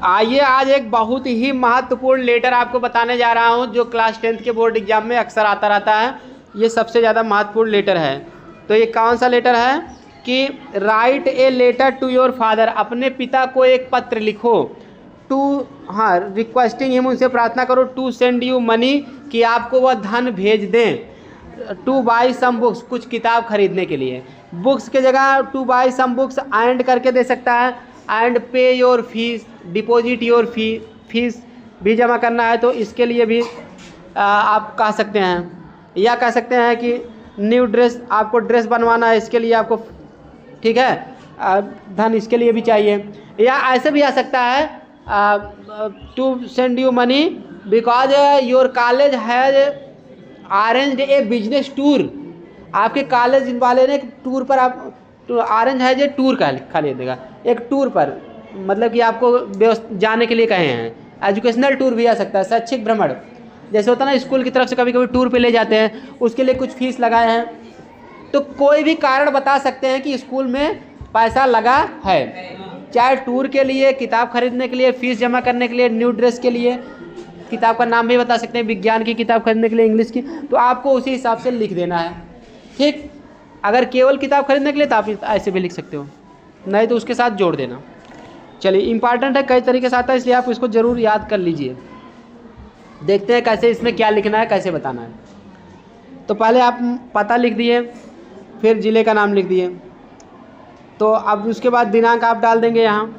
आइए आज एक बहुत ही महत्वपूर्ण लेटर आपको बताने जा रहा हूं जो क्लास 10th के बोर्ड एग्जाम में अक्सर आता रहता है। ये सबसे ज़्यादा महत्वपूर्ण लेटर है। तो ये कौन सा लेटर है कि write a letter to your father, अपने पिता को एक पत्र लिखो। टू रिक्वेस्टिंग हिम, उनसे प्रार्थना करो। टू सेंड यू मनी, कि आपको वह धन भेज दें। टू बाई सम बुक्स, कुछ किताब खरीदने के लिए। बुक्स के जगह to buy some books and करके दे सकता है। And pay your fees, deposit your fees भी जमा करना है, तो इसके लिए भी आप कह सकते हैं। या कह सकते हैं कि न्यू ड्रेस, आपको ड्रेस बनवाना है, इसके लिए आपको, ठीक है, धन इसके लिए भी चाहिए। या ऐसे भी आ सकता है to send you money because your college has arranged a business tour. आपके कॉलेज वाले ने एक टूर पर आप ऑरेंज है जो टूर का खा ले देगा, एक टूर पर, मतलब कि आपको जाने के लिए कहे हैं। एजुकेशनल टूर भी आ सकता है, शैक्षिक भ्रमण जैसे होता है ना, स्कूल की तरफ से कभी कभी टूर पे ले जाते हैं, उसके लिए कुछ फीस लगाए हैं। तो कोई भी कारण बता सकते हैं कि स्कूल में पैसा लगा है, चाहे टूर के लिए, किताब खरीदने के लिए, फीस जमा करने के लिए, न्यू ड्रेस के लिए, किताब का नाम भी बता सकते हैं, विज्ञान की किताब खरीदने के लिए, इंग्लिश की, तो आपको उसी हिसाब से लिख देना है। ठीक, अगर केवल किताब खरीदने के लिए तो आप ऐसे भी लिख सकते हो, नहीं तो उसके साथ जोड़ देना। चलिए, इंपॉर्टेंट है, कई तरीके से आता है, इसलिए आप इसको ज़रूर याद कर लीजिए। देखते हैं कैसे इसमें क्या लिखना है, कैसे बताना है। तो पहले आप पता लिख दिए, फिर ज़िले का नाम लिख दिए, तो अब उसके बाद दिनांक आप डाल देंगे यहाँ।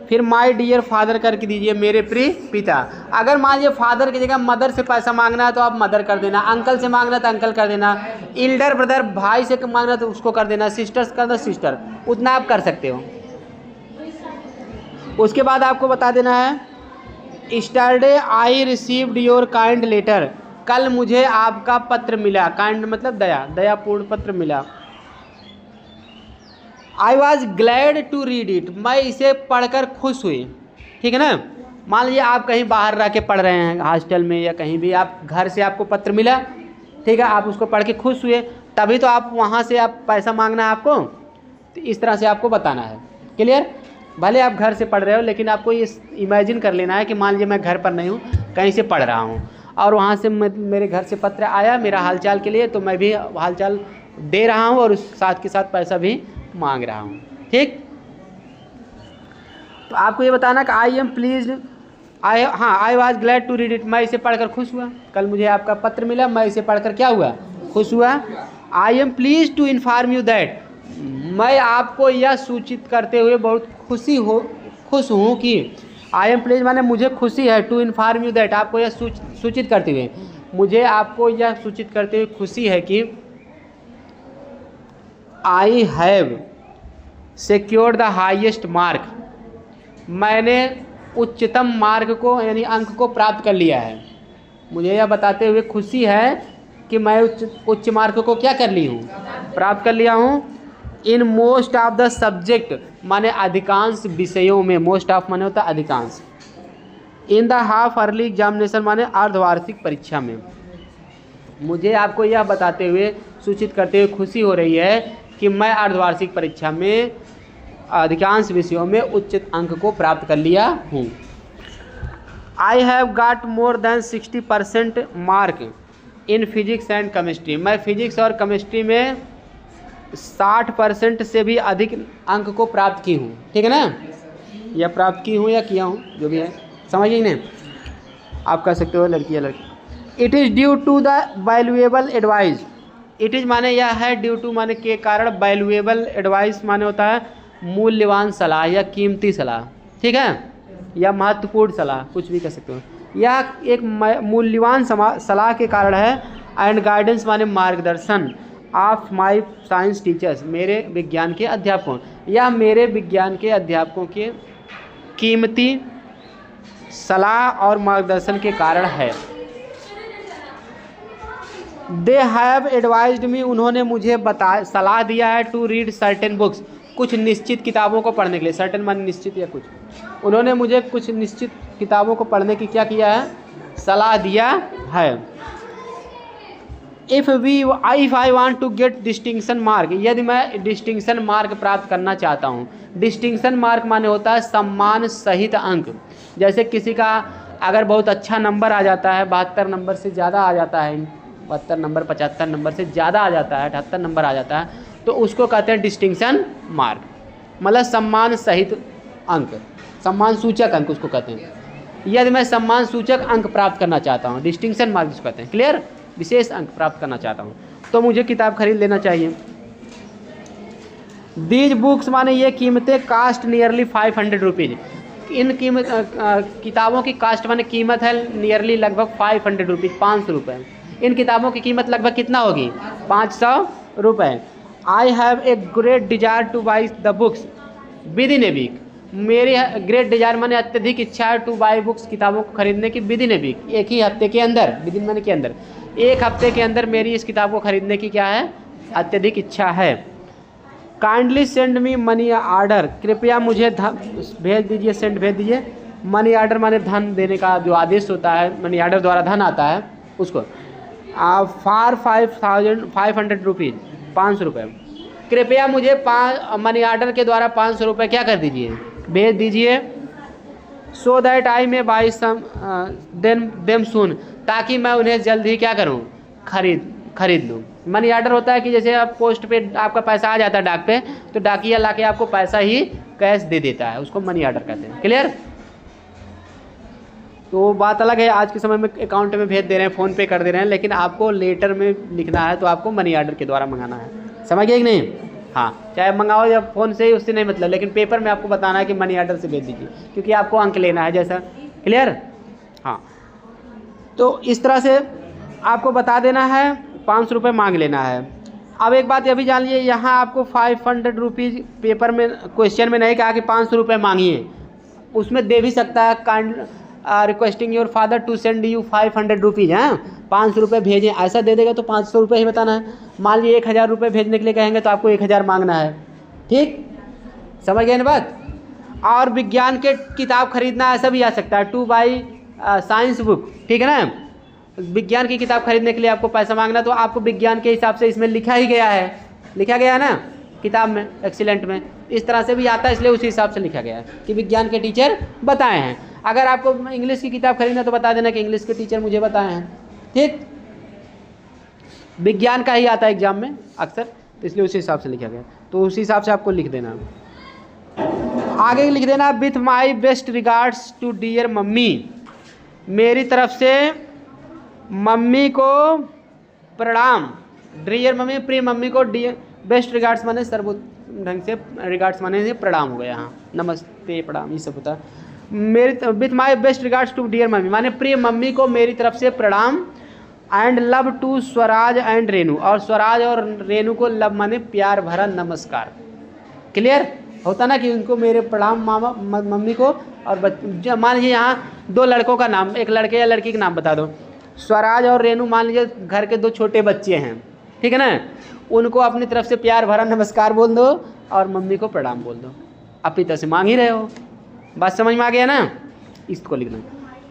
फिर माय डियर फादर करके दीजिए, मेरे प्रिय पिता। अगर मान लीजिए फादर की जगह मदर से पैसा मांगना है तो आप मदर कर देना, अंकल से मांगना तो अंकल कर देना, इल्डर ब्रदर भाई से मांगना तो उसको कर देना, सिस्टर्स करना सिस्टर, उतना आप कर सकते हो। उसके बाद आपको बता देना है yesterday I received your kind letter, कल मुझे आपका पत्र मिला। काइंड मतलब दयापूर्ण पत्र मिला। I was glad to read it, मैं इसे पढ़कर खुश हुई। ठीक है ना, मान लीजिए आप कहीं बाहर रह के पढ़ रहे हैं, हॉस्टल में या कहीं भी, आप घर से आपको पत्र मिला, ठीक है, आप उसको पढ़ के खुश हुए, तभी तो आप वहाँ से आप पैसा मांगना है आपको। तो इस तरह से आपको बताना है। क्लियर? भले आप घर से पढ़ रहे हो, लेकिन आपको ये इमेजिन कर लेना है कि मान लीजिए मैं घर पर नहीं हूँ, कहीं से पढ़ रहा हूँ, और वहाँ से मेरे घर से पत्र आया मेरा हालचाल के लिए, तो मैं भी हालचाल दे रहा हूँ और उस साथ के साथ पैसा भी मांग रहा हूँ। ठीक, तो आपको ये बताना कि I am please, I was glad to read it, मैं इसे पढ़कर खुश हुआ, कल मुझे आपका पत्र मिला, मैं इसे पढ़कर क्या हुआ, खुश हुआ। I am please to inform you that, मैं आपको यह सूचित करते हुए बहुत खुश हूँ कि, आई एम प्लीज माने मुझे खुशी है, टू इन्फॉर्म यू दैट आपको यह सूचित करते हुए, मुझे आपको यह सूचित करते हुए खुशी है कि I have secured the highest mark, मैंने उच्चतम मार्क को यानी अंक को प्राप्त कर लिया है। मुझे यह बताते हुए खुशी है कि मैं उच्च मार्क को क्या कर ली हूँ, प्राप्त कर लिया हूँ। In most of the subject माने अधिकांश विषयों में, मोस्ट ऑफ माने होता है अधिकांश। In the half early examination माने अर्धवार्षिक परीक्षा में। मुझे आपको यह बताते हुए, सूचित करते हुए खुशी हो रही है कि मैं अर्धवार्षिक परीक्षा में अधिकांश विषयों में उच्च अंक को प्राप्त कर लिया हूँ। I have got more than 60% mark in physics and chemistry, मैं फिजिक्स और केमिस्ट्री में 60% से भी अधिक अंक को प्राप्त की हूँ। ठीक है ना, या प्राप्त की हूँ या किया हूँ, जो भी है, समझिए नहीं, आप कह सकते हो लड़की या लड़की। It is due to the valuable advice, it is माने यह है, ड्यू टू माने के कारण, वैल्यूएबल एडवाइस माने होता है मूल्यवान सलाह या कीमती सलाह, ठीक है, या महत्वपूर्ण सलाह, कुछ भी कह सकते हो। यह एक मूल्यवान सलाह के कारण है। एंड गाइडेंस माने मार्गदर्शन ऑफ माई साइंस टीचर्स, मेरे विज्ञान के अध्यापकों, या मेरे विज्ञान के अध्यापकों के कीमती सलाह और मार्गदर्शन के कारण है। दे हैव एडवाइज्ड मी, उन्होंने मुझे सलाह दिया है, टू रीड सर्टेन बुक्स, कुछ निश्चित किताबों को पढ़ने के लिए, सर्टेन माने निश्चित या कुछ, उन्होंने मुझे कुछ निश्चित किताबों को पढ़ने की क्या किया है, सलाह दिया है। If I want to get distinction mark, यदि मैं डिस्टिंक्शन मार्क प्राप्त करना चाहता हूँ। डिस्टिंक्शन मार्क माने होता है सम्मान सहित अंक। जैसे किसी का अगर बहुत अच्छा नंबर आ जाता है, 72 नंबर से ज़्यादा आ जाता है, 72 नंबर 75 नंबर से ज़्यादा आ जाता है, 78 नंबर आ जाता है, तो उसको कहते हैं डिस्टिंक्शन मार्क, मतलब सम्मान सहित अंक, सम्मान सूचक अंक उसको कहते हैं। यदि मैं सम्मान सूचक अंक प्राप्त करना चाहता हूँ, डिस्टिंक्शन मार्क जिसको कहते हैं, क्लियर, विशेष अंक प्राप्त करना चाहता हूँ, तो मुझे किताब खरीद लेना चाहिए। दीज बुक्स माने ये कीमतें कास्ट नियरली 500 रुपीज़। इन कीमत किताबों की कास्ट माने कीमत है नियरली लगभग 500 रुपीज़, 500 रुपये। इन किताबों की कीमत लगभग कितना होगी, 500 रुपये। I have a great desire to buy the books within a week. मेरी ग्रेट डिजायर माने अत्यधिक इच्छा है टू बाई बुक्स, किताबों को खरीदने की विद इन ए वीक, एक ही हफ्ते के अंदर, विद इन माने के अंदर, एक हफ्ते के अंदर मेरी इस किताब को खरीदने की क्या है, अत्यधिक इच्छा है। Kindly send me money order, कृपया मुझे धन भेज दीजिए, सेंड भेज दीजिए। मनी आर्डर माने धन देने का जो आदेश होता है, मनी आर्डर द्वारा धन आता है उसको। फॉर 500 रुपीज़, 500 रुपये। कृपया मुझे मनी आर्डर के द्वारा 500 रुपये क्या कर दीजिए, भेज दीजिए। सो दैट आई में बाई सम देम सून, ताकि मैं उन्हें जल्द ही क्या करूं, खरीद लूँ। मनी आर्डर होता है कि जैसे आप पोस्ट पे आपका पैसा आ जाता है डाक पे, तो डाकिया लाके आपको पैसा ही कैश दे देता है, उसको मनी आर्डर कहते हैं, क्लियर। तो बात अलग है, आज के समय में अकाउंट में भेज दे रहे हैं, फ़ोन पे कर दे रहे हैं, लेकिन आपको लेटर में लिखना है तो आपको मनी आर्डर के द्वारा मंगाना है, समझ गए कि नहीं। हाँ, चाहे मंगाओ या फ़ोन से ही, उससे नहीं मतलब, लेकिन पेपर में आपको बताना है कि मनी आर्डर से भेज दीजिए, क्योंकि आपको अंक लेना है जैसा, क्लियर। हाँ, तो इस तरह से आपको बता देना है, 500 रुपये मांग लेना है। अब एक बात ये भी जान लीजिए, यहाँ आपको 500 रुपीज़ पेपर में क्वेश्चन में नहीं कहा कि 500 रुपये मांगिए, उसमें दे भी सकता है kind requesting your father to send you 500 rupees, हैं 500 रुपये भेजें, ऐसा दे देगा तो 500 रुपये ही बताना है। मान लीजिए 1000 रुपये भेजने के लिए कहेंगे तो आपको 1000 मांगना है, ठीक, समझ गए ना बात। और विज्ञान के किताब खरीदना ऐसा भी आ सकता है, टू बाई साइंस बुक, ठीक है ना। विज्ञान की किताब खरीदने के लिए आपको पैसा मांगना, तो आपको विज्ञान के हिसाब से इसमें लिखा गया है ना किताब में, एक्सीलेंट में, इस तरह से भी आता है, इसलिए उसी हिसाब से लिखा गया है कि विज्ञान के टीचर बताए हैं। अगर आपको इंग्लिश की किताब खरीदना तो बता देना कि इंग्लिश के टीचर मुझे बताए हैं, ठीक। विज्ञान का ही आता है एग्जाम में अक्सर, तो इसलिए उसी हिसाब से लिखा गया, तो उसी हिसाब से आपको लिख देना। आगे लिख देना, with my best regards to dear mummy, मेरी तरफ से मम्मी को प्रणाम। डियर मम्मी, प्रिय मम्मी को डियर, बेस्ट रिगार्ड्स माने सर्वोत्तम ढंग से, रिगार्ड्स माने से प्रणाम हो गया, यहाँ नमस्ते प्रणाम ये सब होता है। मेरी with my best regards to dear mummy माने प्रिय मम्मी को मेरी तरफ से प्रणाम। And love to Swaraj and Renu, और स्वराज और रेनू को लव माने प्यार भरा नमस्कार, क्लियर। होता ना कि उनको मेरे प्रणाम मामा मम्मी को, और मान लीजिए यहाँ 2 लड़कों का नाम, एक लड़के या लड़की का नाम बता दो, स्वराज और रेनू मान लीजिए घर के 2 छोटे बच्चे हैं, ठीक है ना, उनको अपनी तरफ से प्यार भरा नमस्कार बोल दो और मम्मी को प्रणाम बोल दो, आप पिता से मांग ही रहे हो, बात समझ में आ गया ना, इसको लिखना।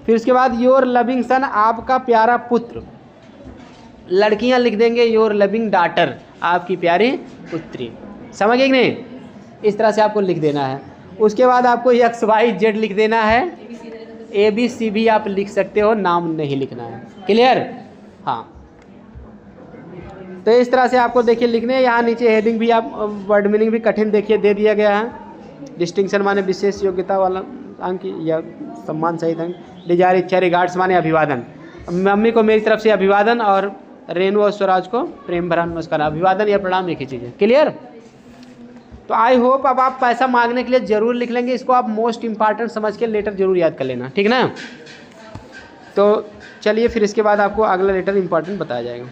फिर उसके बाद योर लविंग सन, आपका प्यारा पुत्र, लड़कियां लिख देंगे योर लविंग डॉटर, आपकी प्यारी पुत्री, समझ गए कि नहीं, इस तरह से आपको लिख देना है। उसके बाद आपको XYZ लिख देना है, ABC भी आप लिख सकते हो, नाम नहीं लिखना है, क्लियर। हाँ, तो इस तरह से आपको देखिए लिखने, यहाँ नीचे हेडिंग भी आप वर्ड मीनिंग भी कठिन देखिए दे दिया गया है। डिस्टिंक्शन माने विशेष योग्यता वाला अंक या सम्मान सहित अंक। डिजायर इच्छा, रिगार्ड्स माने अभिवादन, मम्मी को मेरी तरफ से अभिवादन, और रेनू और स्वराज को प्रेम भरा नमस्कार। अभिवादन या प्रणाम एक ही चीज़ है, क्लियर। तो आई होप अब आप पैसा मांगने के लिए ज़रूर लिख लेंगे, इसको आप मोस्ट इंपॉर्टेंट समझ के लेटर ज़रूर याद कर लेना, ठीक ना। तो चलिए फिर इसके बाद आपको अगला लेटर इंपॉर्टेंट बताया जाएगा।